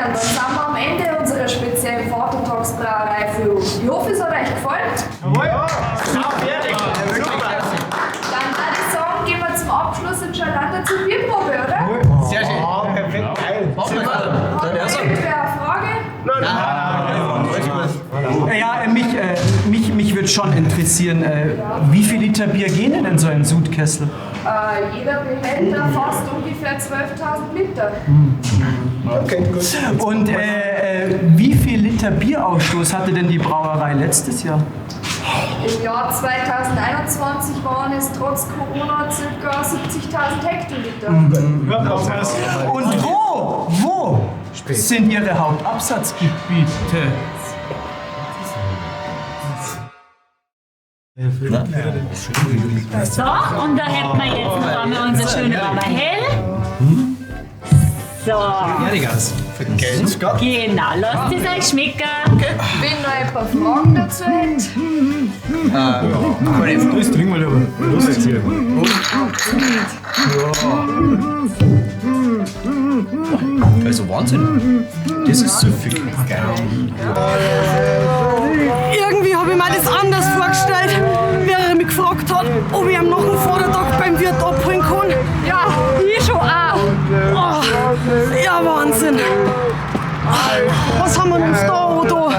Dann sind wir am Ende unserer speziellen Vatertagsbrauerei-Führung. Ich hoffe, es hat euch gefallen. Ja, fertig. Super. Dann würde ich sagen, gehen wir zum Abschluss in Charlotte zur Bierprobe, oder? Sehr schön. Perfekt, geil. Hat irgendwer eine Frage? Ja, mich würde schon interessieren, wie viel Liter Bier gehen denn in so einen Sudkessel? Jeder Behälter fast ungefähr 12.000 Liter. Okay, gut. Und wie viel Liter Bierausstoß hatte denn die Brauerei letztes Jahr? Im Jahr 2021 waren es trotz Corona ca. 70.000 Hektoliter. Und wo sind Ihre Hauptabsatzgebiete? So, und da hätten wir jetzt noch einmal unser schönes Raumer Hell. So. Genau, lasst es euch schmecken. Wenn noch ein paar Fragen dazu hätte. Das trinken wir lieber. Also Wahnsinn. Das ist so viel. Irgendwie habe ich mir das anders vorgestellt, wie er mich gefragt hat, ob ich ihm noch einen Vordertag beim Wirt abholen kann. Ja, ich schon auch. Oh, ja, Wahnsinn. Was haben wir uns da, Odo?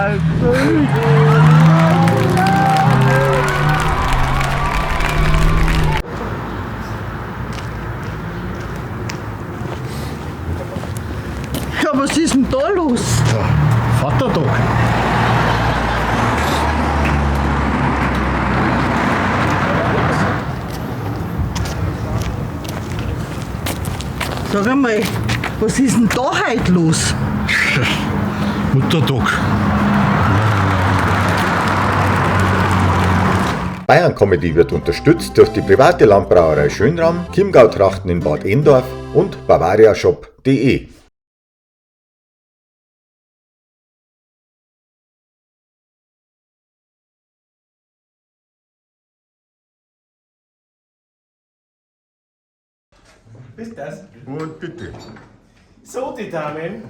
Ja, was ist denn da los? Vatertag. Sag einmal, was ist denn da heute los? Muttertag. Bayern Comedy wird unterstützt durch die private Landbrauerei Schönram, Chiemgau Trachten in Bad Endorf und bavariashop.de. Bis das. Und bitte. So, die Damen.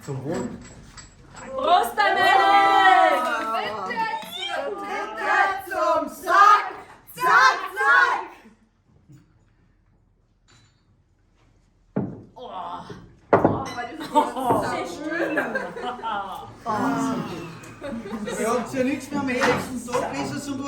Zum Wohl. Prost, Daniel! Zum Sack! Zack, zack! Ihr habt ja nichts mehr am nächsten Tag, bis es um